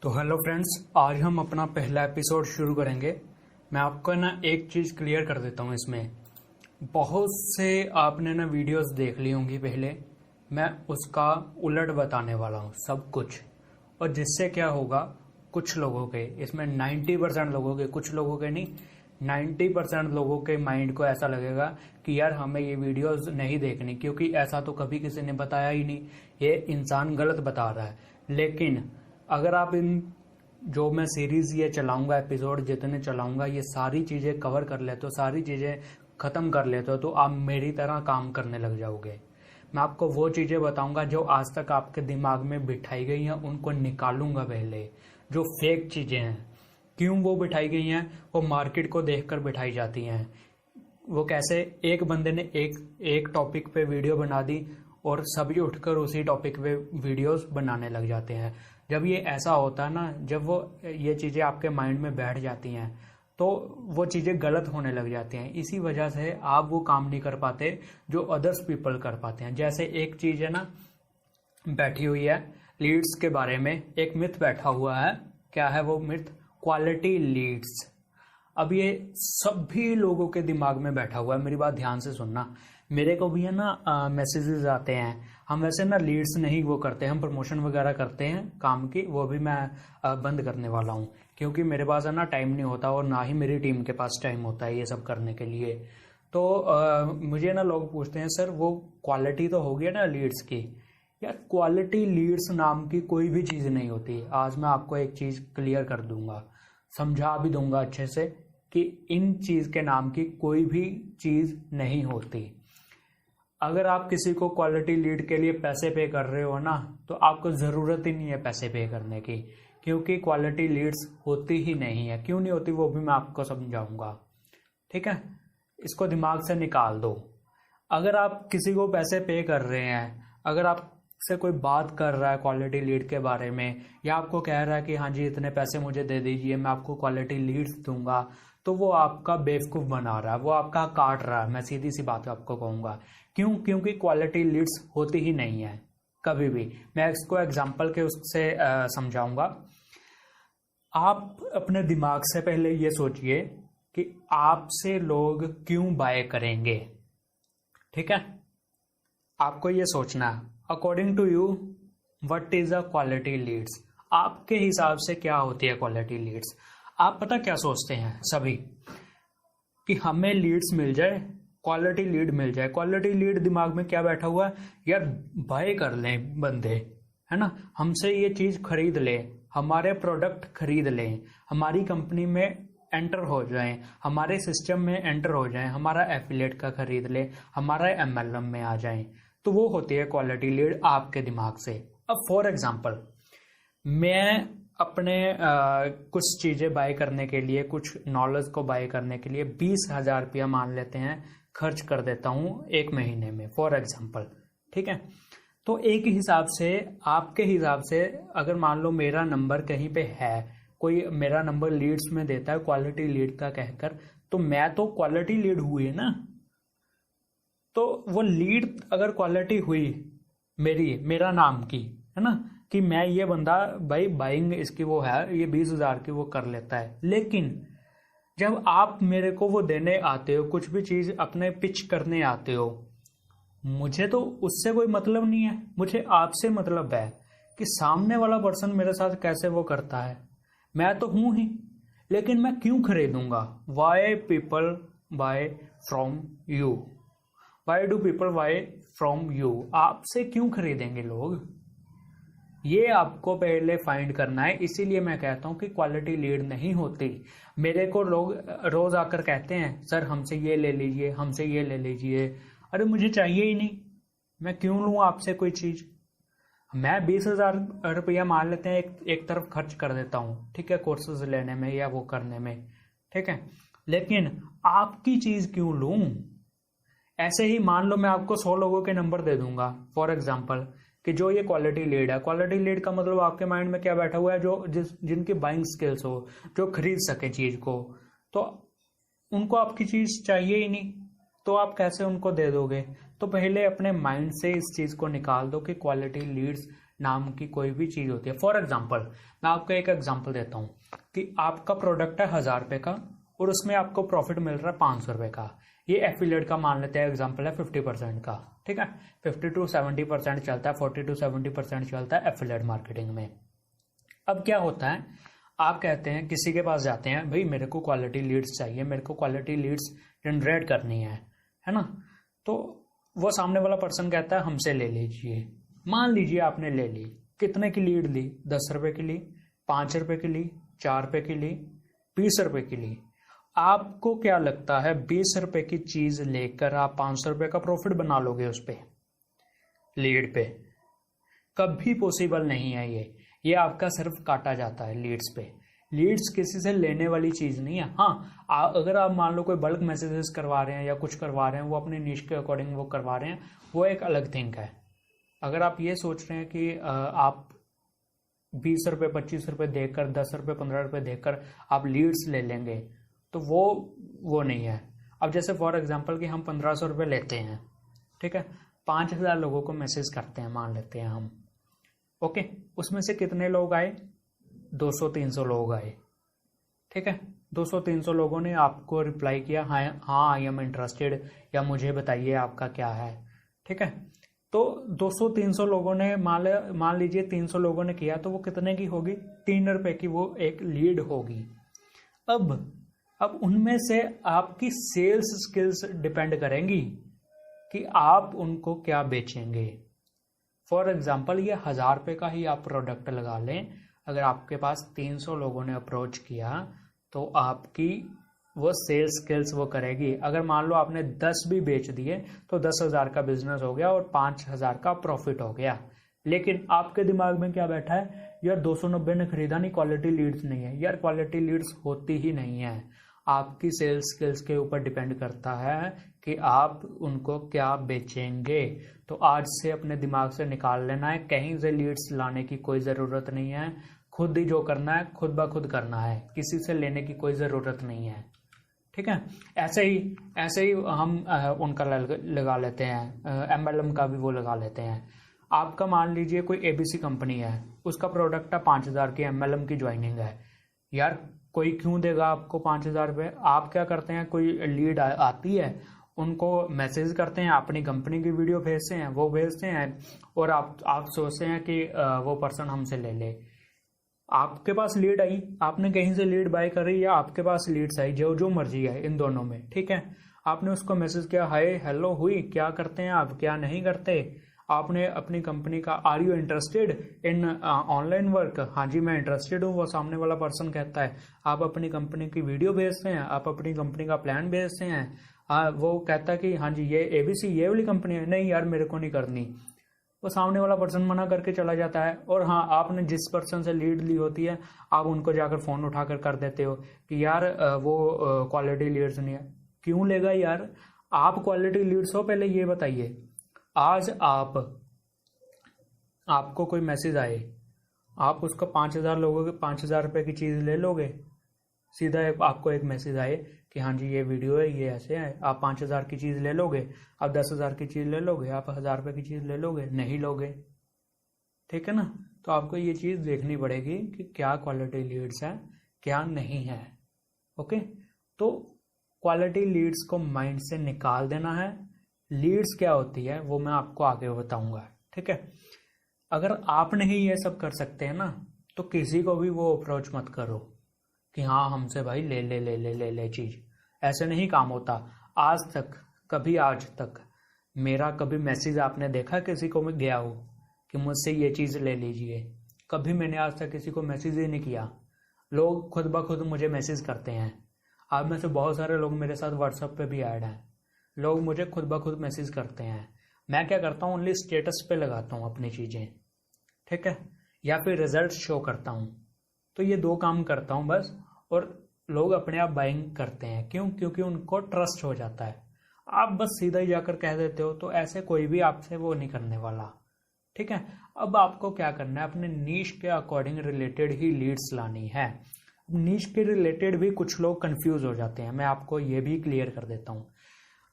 तो hello friends, आज हम अपना पहला एपिसोड शुरू करेंगे। मैं आपको ना एक चीज़ क्लियर कर देता हूँ। इसमें बहुत से आपने ना वीडियोस देख ली होंगी पहले। मैं उसका उलट बताने वाला हूँ सब कुछ, और जिससे क्या होगा, कुछ लोगों के, इसमें 90% लोगों के, कुछ लोगों के नहीं, 90% लोगों के माइंड को ऐसा लगेगा कि यार हमें ये वीडियोस नहीं देखनी, क्योंकि ऐसा तो कभी किसी ने बताया ही नहीं, ये इंसान गलत बता रहा है। लेकिन अगर आप इन जो मैं सीरीज ये चलाऊंगा, एपिसोड जितने चलाऊंगा, ये सारी चीजें कवर कर लेते हो, सारी चीजें खत्म कर लेते हो, तो आप मेरी तरह काम करने लग जाओगे। मैं आपको वो चीजें बताऊंगा जो आज तक आपके दिमाग में बिठाई गई हैं, उनको निकालूंगा पहले। जो फेक चीजें हैं, क्यों वो बिठाई गई हैं, वो मार्केट को देखकर बिठाई जाती हैं। वो कैसे, एक बंदे ने एक टॉपिक पे वीडियो बना दी और सभी उठकर उसी टॉपिक पे वीडियोस बनाने लग जाते हैं। जब ये ऐसा होता है ना, जब वो ये चीज़ें आपके माइंड में बैठ जाती हैं, तो वो चीज़ें गलत होने लग जाती हैं। इसी वजह से आप वो काम नहीं कर पाते जो अदर्स पीपल कर पाते हैं। जैसे एक चीज़ है ना, बैठी हुई है लीड्स के बारे में, एक मिथ बैठा हुआ है। क्या है वो मिथ? Quality Leeds. अब ये सभी लोगों के दिमाग में बैठा हुआ है। मेरी बात ध्यान से सुनना। मेरे को भी है ना मैसेजेस आते हैं। हम वैसे ना लीड्स नहीं वो करते, हम प्रमोशन वगैरह करते हैं काम की, वो भी मैं बंद करने वाला हूँ, क्योंकि मेरे पास है ना टाइम नहीं होता, और ना ही मेरी टीम के पास टाइम होता है ये सब करने के लिए। तो मुझे ना लोग पूछते हैं, सर वो क्वालिटी तो हो गया ना लीड्स की। यार क्वालिटी लीड्स नाम की कोई भी चीज़ नहीं होती। आज मैं आपको एक चीज़ क्लियर कर दूंगा, समझा भी दूंगा अच्छे से, कि इन चीज़ के नाम की कोई भी चीज़ नहीं होती। अगर आप किसी को क्वालिटी लीड के लिए पैसे पे कर रहे हो ना, तो आपको ज़रूरत ही नहीं है पैसे पे करने की, क्योंकि क्वालिटी लीड्स होती ही नहीं है। क्यों नहीं होती वो भी मैं आपको समझाऊंगा, ठीक है? इसको दिमाग से निकाल दो। अगर आप किसी को पैसे पे कर रहे हैं, अगर आपसे कोई बात कर रहा है क्वालिटी लीड के बारे में, या आपको कह रहा है कि हाँ जी इतने पैसे मुझे दे दीजिए, मैं आपको क्वालिटी लीड्स दूंगा, तो वो आपका बेवकूफ़ बना रहा है, वो आपका काट रहा है। मैं सीधी सी बात आपको कहूँगा। क्यों? क्योंकि क्वालिटी लीड्स होती ही नहीं है कभी भी। मैं इसको एग्जांपल के उससे समझाऊंगा। आप अपने दिमाग से पहले ये सोचिए कि आपसे लोग क्यों बाय करेंगे, ठीक है? आपको ये सोचना, according to you what is a quality leads. आपके हिसाब से क्या होती है क्वालिटी लीड्स? आप पता क्या सोचते हैं सभी, कि हमें लीड्स मिल जाए, क्वालिटी लीड मिल जाए। क्वालिटी लीड दिमाग में क्या बैठा हुआ है, यार बाय कर लें बंदे, है ना, हमसे ये चीज खरीद ले, हमारे प्रोडक्ट खरीद लें, हमारी कंपनी में एंटर हो जाएं, हमारे सिस्टम में एंटर हो जाएं, हमारा एफिलिएट का खरीद ले, हमारा एमएलएम में आ जाएं। तो वो होती है क्वालिटी लीड आपके दिमाग से। अब फॉर एग्जाम्पल, मैं अपने कुछ चीज़ें बाय करने के लिए, कुछ नॉलेज को बाय करने के लिए 20,000 रुपया मान लेते हैं खर्च कर देता हूँ एक महीने में, फॉर एग्जाम्पल, ठीक है? तो एक हिसाब से, आपके हिसाब से, अगर मान लो मेरा नंबर कहीं पे है, कोई मेरा नंबर लीड्स में देता है क्वालिटी लीड का कहकर, तो मैं तो क्वालिटी लीड हुई है ना। तो वो लीड अगर क्वालिटी हुई मेरा नाम की, है ना, कि मैं ये बंदा भाई बाइंग इसकी वो है, ये 20,000 की वो कर लेता है। लेकिन जब आप मेरे को वो देने आते हो, कुछ भी चीज अपने पिच करने आते हो, मुझे तो उससे कोई मतलब नहीं है। मुझे आपसे मतलब है कि सामने वाला पर्सन मेरे साथ कैसे वो करता है। मैं तो हूं ही, लेकिन मैं क्यों खरीदूंगा? Why people buy from you? Why do people buy from you? आपसे क्यों खरीदेंगे लोग? ये आपको पहले फाइंड करना है। इसीलिए मैं कहता हूं कि क्वालिटी लीड नहीं होती। मेरे को लोग रोज आकर कहते हैं, सर हमसे ये ले लीजिए, हमसे ये ले लीजिए। अरे मुझे चाहिए ही नहीं, मैं क्यों लूं आपसे कोई चीज? मैं 20,000 रुपया मान लेते हैं एक तरफ खर्च कर देता हूं, ठीक है, कोर्सेज लेने में या वो करने में, ठीक है। लेकिन आपकी चीज क्यों लूं? ऐसे ही मान लो मैं आपको 100 लोगों के नंबर दे दूंगा फॉर एग्जाम्पल, कि जो ये क्वालिटी लीड है। क्वालिटी लीड का मतलब आपके माइंड में क्या बैठा हुआ है, जो जिनकी बाइंग स्किल्स हो, जो खरीद सके चीज को, तो उनको आपकी चीज चाहिए ही नहीं, तो आप कैसे उनको दे दोगे? तो पहले अपने माइंड से इस चीज को निकाल दो कि क्वालिटी लीड्स नाम की कोई भी चीज होती है। फॉर एग्जाम्पल मैं आपको एक एग्जाम्पल देता हूँ कि आपका प्रोडक्ट है 1000 रुपये का और उसमें आपको प्रॉफिट मिल रहा है 500 रुपये का। ये एफिलिएट का मान लेते हैं एग्जाम्पल है 50% का, ठीक है। 50 to 70% चलता है, 40 to 70% चलता है एफिलिएट मार्केटिंग में। अब क्या होता है, आप कहते हैं किसी के पास जाते हैं, भाई मेरे को क्वालिटी लीड्स चाहिए, मेरे को क्वालिटी लीड्स जनरेट करनी है ना। तो वो सामने वाला पर्सन कहता है हमसे ले लीजिए। मान लीजिए आपने ले ली, कितने की लीड ली? 10 रुपए की ली, 5 रुपए की ली, 4 रुपए की ली, 20 रुपए की ली। आपको क्या लगता है 20 रुपए की चीज लेकर आप 500 रुपए का प्रॉफिट बना लोगे उस पे, लीड पे? कभी पॉसिबल नहीं है। ये आपका सिर्फ काटा जाता है लीड्स पे। लीड्स किसी से लेने वाली चीज नहीं है। हाँ, अगर आप मान लो कोई बल्क मैसेजेस करवा रहे हैं या कुछ करवा रहे हैं, वो अपने निश के अकॉर्डिंग वो करवा रहे हैं, वो एक अलग थिंग है। अगर आप ये सोच रहे हैं कि आप 20 रुपये 25 रुपये देकर, 10 रुपये 15 रुपये देकर आप लीड्स ले लेंगे, तो वो नहीं है। अब जैसे फॉर एग्जांपल कि हम 1500 रुपये लेते हैं, ठीक है, 5000 लोगों को मैसेज करते हैं मान लेते हैं हम, ओके। उसमें से कितने लोग आए? 200-300 लोग आए, ठीक है। 200-300 लोगों ने आपको रिप्लाई किया हाँ आई एम इंटरेस्टेड, या मुझे बताइए आपका क्या है, ठीक है। तो 200-300 लोगों ने मान लीजिए 300 लोगों ने किया, तो वो कितने की होगी? 3 रुपए की वो एक लीड होगी। अब उनमें से आपकी सेल्स स्किल्स डिपेंड करेंगी कि आप उनको क्या बेचेंगे। फॉर एग्जाम्पल ये 1000 रुपये का ही आप प्रोडक्ट लगा लें, अगर आपके पास 300 लोगों ने अप्रोच किया तो आपकी वो सेल्स स्किल्स वो करेगी। अगर मान लो आपने 10 भी बेच दिए तो 10,000 का बिजनेस हो गया और 5,000 का प्रॉफिट हो गया। लेकिन आपके दिमाग में क्या बैठा है, यार 290 ने खरीदा नहीं, क्वालिटी लीड्स नहीं है। यार क्वालिटी लीड्स होती ही नहीं है। आपकी सेल्स स्किल्स के ऊपर डिपेंड करता है कि आप उनको क्या बेचेंगे। तो आज से अपने दिमाग से निकाल लेना है, कहीं से लीड्स लाने की कोई ज़रूरत नहीं है। खुद ही जो करना है खुद ब खुद करना है, किसी से लेने की कोई ज़रूरत नहीं है, ठीक है। ऐसे ही हम उनका लगा लेते हैं, MLM का भी वो लगा लेते हैं। आपका मान लीजिए कोई ABC कंपनी है, उसका प्रोडक्ट है 5000 की, MLM की ज्वाइनिंग है। यार कोई क्यों देगा आपको 5000 रुपये? आप क्या करते हैं, कोई लीड आती है, उनको मैसेज करते हैं, अपनी कंपनी की वीडियो भेजते हैं, वो भेजते हैं और आप सोचते हैं कि वो पर्सन हमसे ले ले। आपके पास लीड आई, आपने कहीं से लीड बाय करी या आपके पास लीड्स आई, जो मर्जी है इन दोनों में, ठीक है। आपने उसको मैसेज किया, हाय हेलो हुई, क्या करते हैं आप, क्या नहीं करते। आपने अपनी कंपनी का are you interested in online work, हाँ जी मैं इंटरेस्टेड हूँ, वो सामने वाला पर्सन कहता है। आप अपनी कंपनी की वीडियो भेजते हैं, आप अपनी कंपनी का प्लान भेजते हैं, वो कहता है कि हाँ जी ये ABC ये वाली कंपनी है, नहीं यार मेरे को नहीं करनी। वो सामने वाला पर्सन मना करके चला जाता है। और हाँ, आपने जिस पर्सन से लीड ली होती है, आप उनको जाकर फोन उठाकर कर देते हो कि यार वो क्वालिटी लीड्स नहीं है। क्यों लेगा यार? आप क्वालिटी लीड्स हो, पहले ये बताइए। आज आपको कोई मैसेज आए, आप उसको 5000 लोगों के 5000 रुपये की चीज़ ले लोगे? सीधा आपको एक मैसेज आए कि हाँ जी ये वीडियो है, ये ऐसे है, आप 5000 की चीज़ ले लोगे? आप 10,000 की चीज़ ले लोगे? आप 1000 रुपये की चीज़ ले लोगे? नहीं लोगे, ठीक है ना। तो आपको ये चीज़ देखनी पड़ेगी कि क्या क्वालिटी लीड्स है, क्या नहीं है, ओके। तो क्वालिटी लीड्स को माइंड से निकाल देना है। लीड्स क्या होती है वो मैं आपको आगे बताऊंगा, ठीक है। अगर आप नहीं ये सब कर सकते हैं ना, तो किसी को भी वो अप्रोच मत करो कि हाँ हमसे भाई ले ले ले ले ले ले चीज। ऐसे नहीं काम होता। आज तक मेरा कभी मैसेज आपने देखा किसी को मैं गया हो कि मुझसे ये चीज ले लीजिए? कभी मैंने आज तक किसी को मैसेज ही नहीं किया। लोग खुद ब खुद मुझे मैसेज करते हैं। आप में से बहुत सारे लोग मेरे साथ व्हाट्सएप पे भी ऐड हैं। लोग मुझे खुद ब खुद मैसेज करते हैं। मैं क्या करता हूँ, ओनली स्टेटस पे लगाता हूँ अपनी चीजें, ठीक है, या फिर रिजल्ट शो करता हूँ। तो ये 2 काम करता हूँ बस, और लोग अपने आप बाइंग करते हैं। क्यों? क्योंकि उनको ट्रस्ट हो जाता है। आप बस सीधा ही जाकर कह देते हो, तो ऐसे कोई भी आपसे वो नहीं करने वाला, ठीक है। अब आपको क्या करना है, अपने नीश के अकॉर्डिंग रिलेटेड ही लीड्स लानी है। नीश के रिलेटेड भी कुछ लोग कंफ्यूज हो जाते हैं, मैं आपको ये भी क्लियर कर देता हूँ।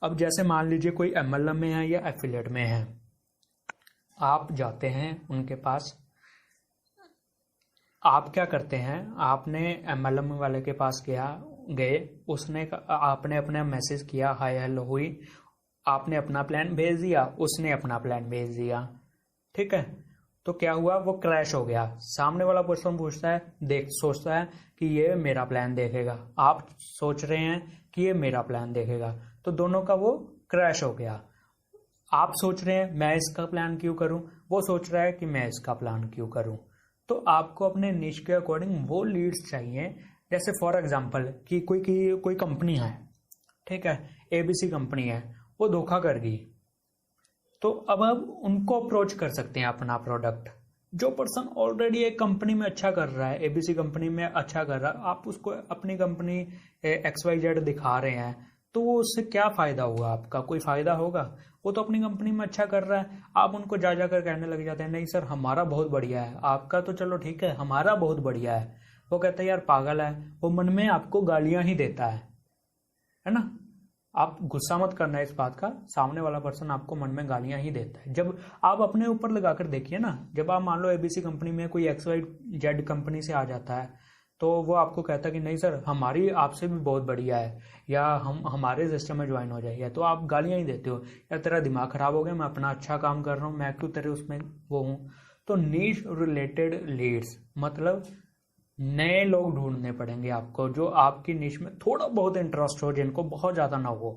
अब जैसे मान लीजिए कोई MLM में है या एफिलिएट में है, आप जाते हैं उनके पास, आप क्या करते हैं, आपने एमएलएम वाले के पास गए, आपने अपना मैसेज किया, हाय हेलो हुई, आपने अपना प्लान भेज दिया, उसने अपना प्लान भेज दिया, ठीक है। तो क्या हुआ, वो क्रैश हो गया। सामने वाला पर्सन पूछता है, सोचता है कि ये मेरा प्लान देखेगा, आप सोच रहे हैं कि ये मेरा प्लान देखेगा, तो दोनों का वो क्रैश हो गया। आप सोच रहे हैं मैं इसका प्लान क्यों करूं, वो सोच रहा है कि मैं इसका प्लान क्यों करूं। तो आपको अपने निश के अकॉर्डिंग वो लीड्स चाहिए। जैसे फॉर एग्जांपल कि कोई कंपनी है, ठीक है, एबीसी कंपनी है, वो धोखा कर गई, तो अब आप उनको अप्रोच कर सकते हैं अपना प्रोडक्ट। जो पर्सन ऑलरेडी एक कंपनी में अच्छा कर रहा है, एबीसी कंपनी में अच्छा कर रहा है, आप उसको अपनी कंपनी XYZ दिखा रहे हैं, तो वो उससे क्या फायदा होगा, आपका कोई फायदा होगा? वो तो अपनी कंपनी में अच्छा कर रहा है, आप उनको जा जाकर कहने लग जाते हैं नहीं सर हमारा बहुत बढ़िया है, आपका तो चलो ठीक है, हमारा बहुत बढ़िया है। वो कहता है यार पागल है, वो मन में आपको गालियां ही देता है ना। आप गुस्सा मत करना इस बात का, सामने वाला पर्सन आपको मन में गालियां ही देता है। जब आप अपने ऊपर लगाकर देखिए ना, जब आप मान लो एबीसी कंपनी में कोई XYZ कंपनी से आ जाता है, तो वो आपको कहता है कि नहीं सर हमारी आपसे भी बहुत बढ़िया है, या हम हमारे सिस्टम में ज्वाइन हो जाइए, तो आप गालियां ही देते हो, यार तेरा दिमाग खराब हो गया, मैं अपना अच्छा काम कर रहा हूँ, मैं क्यों तेरे उसमें वो हूँ। तो नीश रिलेटेड लीड्स मतलब नए लोग ढूंढने पड़ेंगे आपको, जो आपकी निश में थोड़ा बहुत इंटरेस्ट हो, जिनको बहुत ज्यादा ना हो।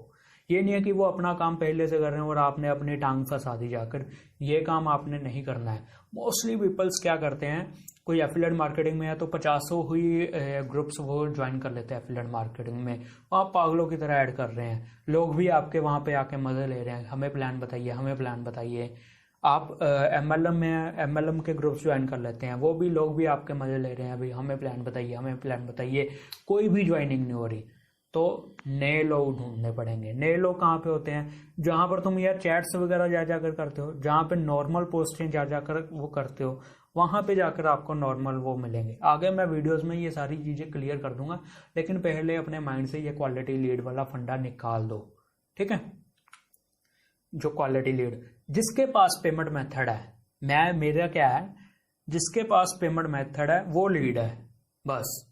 ये नहीं है कि वो अपना काम पहले से कर रहे हैं और आपने अपनी टांग फंसा दी जाकर, ये काम आपने नहीं करना है। मोस्टली पीपल्स क्या करते हैं, कोई एफिलिएट मार्केटिंग में है तो 50 हुई ग्रुप्स वो ज्वाइन कर लेते हैं एफिलिएट मार्केटिंग में, आप पागलों की तरह ऐड कर रहे हैं, लोग भी आपके वहां पे आके मजे ले रहे हैं, हमें प्लान बताइए, हमें प्लान बताइए। आप एमएलएम के ग्रुप्स ज्वाइन कर लेते हैं, वो भी लोग भी आपके मजे ले रहे हैं, भाई हमें प्लान बताइए, हमें प्लान बताइए, कोई भी ज्वाइनिंग नहीं हो रही। तो नए लोग ढूंढने पड़ेंगे। नए लोग कहाँ पे होते हैं, जहां पर तुम यार चैट्स वगैरह जा जाकर करते हो, जहां पे नॉर्मल पोस्टें जा जाकर वो करते हो, वहां पे जाकर आपको नॉर्मल वो मिलेंगे। आगे मैं वीडियोस में ये सारी चीजें क्लियर कर दूंगा, लेकिन पहले अपने माइंड से ये क्वालिटी लीड वाला फंडा निकाल दो, ठीक है। जो क्वालिटी लीड, जिसके पास पेमेंट मेथड है, मेरा क्या है, जिसके पास पेमेंट मेथड है वो लीड है बस।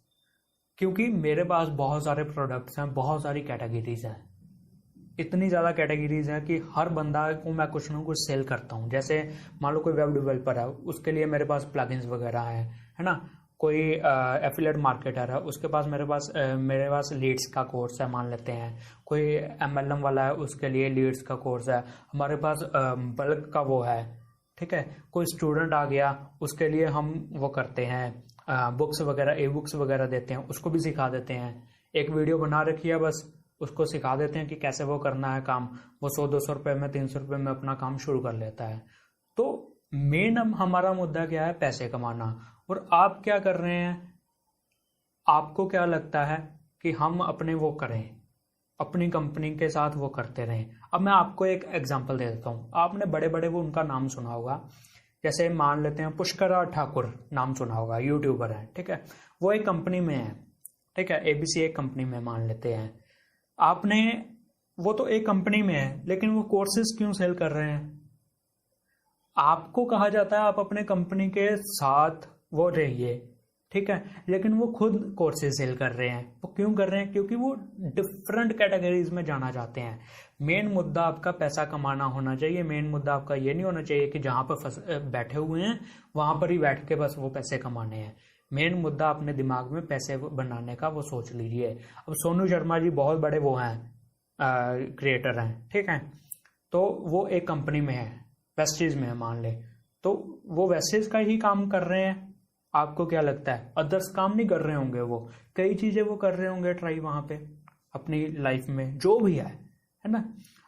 क्योंकि मेरे पास बहुत सारे प्रोडक्ट्स हैं, बहुत सारी कैटेगरीज हैं, इतनी ज्यादा कैटेगरीज हैं कि हर बंदा को मैं कुछ ना कुछ सेल करता हूं। जैसे मान लो कोई वेब डेवलपर है, उसके लिए मेरे पास प्लगइन्स वगैरह है ना। कोई एफिलिएट मार्केटर है, उसके पास मेरे पास लीड्स का कोर्स है मान लेते हैं। कोई एमएलएम वाला है, उसके लिए लीड्स का कोर्स है। हमारे पास बल्क का वो है, ठीक है। कोई स्टूडेंट आ गया, उसके लिए हम वो करते हैं, बुक्स वगैरह, ई बुक्स वगैरह देते हैं, उसको भी सिखा देते हैं। एक वीडियो बना रखी है, बस उसको सिखा देते हैं कि कैसे वो करना है काम। वो 100-200 रुपए में, 300 रुपए में अपना काम शुरू कर लेता है। तो मेन हमारा मुद्दा क्या है, पैसे कमाना। और आप क्या कर रहे हैं, आपको क्या लगता है कि हम अपने वो करें, अपनी कंपनी के साथ वो करते रहें। अब मैं आपको एक एग्जांपल दे देता हूं। आपने बड़े बड़े वो उनका नाम सुना होगा, जैसे मान लेते हैं पुष्करा ठाकुर, नाम सुना होगा, यूट्यूबर है, ठीक है। वो एक कंपनी में है, ठीक है, एबीसी एक कंपनी में मान लेते हैं। आपने, वो तो एक कंपनी में है, लेकिन वो कोर्सेज क्यों सेल कर रहे हैं? आपको कहा जाता है आप अपने कंपनी के साथ वो रहिए, ठीक है, लेकिन वो खुद कोर्सेज सेल कर रहे हैं। वो क्यों कर रहे हैं? क्योंकि वो डिफरेंट कैटेगरीज में जाना चाहते हैं। मेन मुद्दा आपका पैसा कमाना होना चाहिए। मेन मुद्दा आपका ये नहीं होना चाहिए कि जहां पर बैठे हुए हैं वहां पर ही बैठ के बस वो पैसे कमाने हैं। मेन मुद्दा अपने दिमाग में पैसे बनाने का वो सोच लीजिए। अब सोनू शर्मा जी बहुत बड़े वो हैं, क्रिएटर हैं, ठीक है, तो वो एक कंपनी में है, वेस्टेज में है मान ले, तो वो वेस्टेज का ही काम कर रहे हैं। आपको क्या लगता है अदर्स काम नहीं कर रहे होंगे? वो कई चीजें वो कर रहे होंगे ट्राई वहां पे अपनी लाइफ में, जो भी है ना।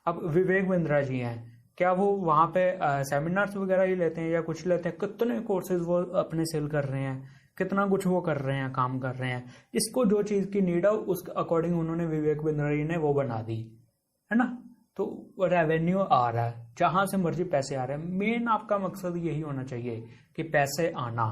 अब विवेक बिंद्रा जी हैं, क्या वो वहां पे सेमिनार्स वगैरह ही लेते हैं या कुछ लेते हैं? कितने कोर्सेज वो अपने सेल कर रहे हैं, कितना कुछ वो कर रहे हैं, काम कर रहे हैं। इसको जो चीज की नीड है उस अकॉर्डिंग उन्होंने, विवेक बिंद्रा जी ने वो बना दी, है ना। तो रेवेन्यू आ रहा है, जहां से मर्जी पैसे आ रहे हैं। मेन आपका मकसद यही होना चाहिए कि पैसे आना।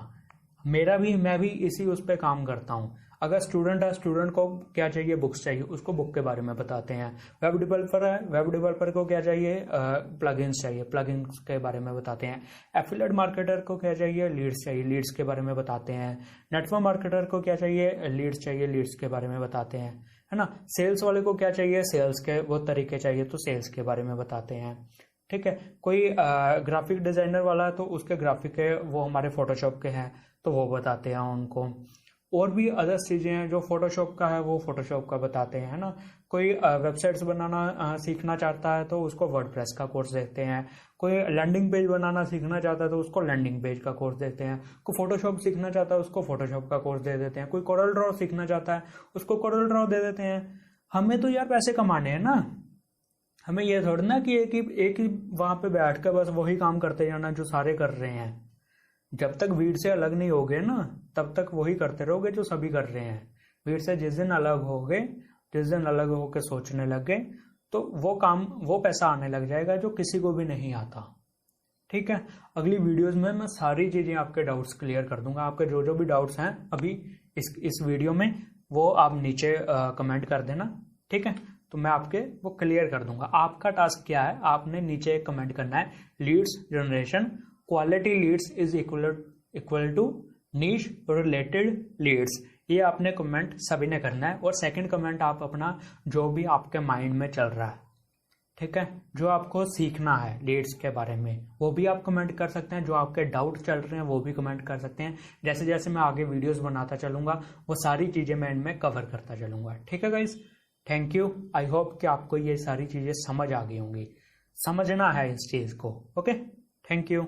मैं भी इसी उस पर काम करता हूँ। अगर स्टूडेंट है, स्टूडेंट को क्या चाहिए, बुक्स चाहिए, उसको बुक के बारे में बताते हैं। वेब डेवलपर है, वेब डेवलपर को क्या चाहिए, प्लगइन्स चाहिए, प्लगइन्स के बारे में बताते हैं। एफिलिएट मार्केटर को क्या चाहिए, लीड्स चाहिए, लीड्स के बारे में बताते हैं। नेटवर्क मार्केटर को क्या चाहिए, लीड्स चाहिए, लीड्स के बारे में बताते हैं, है ना। सेल्स वाले को क्या चाहिए, सेल्स के वो तरीके चाहिए, तो सेल्स के बारे में बताते हैं। ठीक है, कोई ग्राफिक डिजाइनर वाला है तो उसके ग्राफिक है वो हमारे फोटोशॉप के हैं, तो वो बताते हैं उनको। और भी अदर चीजें हैं जो फोटोशॉप का है वो फोटोशॉप का बताते हैं, है ना। कोई वेबसाइट्स बनाना सीखना चाहता है तो उसको वर्डप्रेस का कोर्स देते हैं। कोई लैंडिंग पेज बनाना सीखना चाहता है तो उसको लैंडिंग पेज का कोर्स देते हैं। कोई फोटोशॉप सीखना चाहता है उसको फोटोशॉप का कोर्स दे देते हैं। कोई कोरल ड्रॉ सीखना चाहता है उसको कोरल ड्रॉ दे देते हैं। हमें तो यार पैसे कमाने हैं ना, हमें ये थोड़ी ना कि एक ही वहां पे बैठ कर बस वही काम करते जाना जो सारे कर रहे हैं। जब तक भीड़ से अलग नहीं होगे ना, तब तक वही करते रहोगे जो सभी कर रहे हैं। भीड़ से जिस दिन अलग होगे, जिस दिन अलग होकर सोचने लगे, तो वो पैसा आने लग जाएगा जो किसी को भी नहीं आता। ठीक है, अगली वीडियोस में मैं सारी चीजें आपके डाउट्स क्लियर कर दूंगा। आपके जो जो भी डाउट्स हैं अभी इस वीडियो में, वो आप नीचे कमेंट कर देना। ठीक है, तो मैं आपके वो क्लियर कर दूंगा। आपका टास्क क्या है, आपने नीचे कमेंट करना है leads generation, quality leads is equal to niche related leads. ये आपने कमेंट सभी ने करना है। और सेकंड कमेंट आप अपना जो भी आपके माइंड में चल रहा है, ठीक है, जो आपको सीखना है लीड्स के बारे में, वो भी आप कमेंट कर सकते हैं। जो आपके डाउट चल रहे हैं वो भी कमेंट कर सकते हैं। जैसे जैसे मैं आगे वीडियोस बनाता चलूंगा वो सारी चीजें मैं इनमें कवर करता चलूंगा। ठीक है guys, thank you. I hope कि आपको ये सारी चीजें समझ आ गई होंगी। समझना है इस चीज को। Okay, thank you.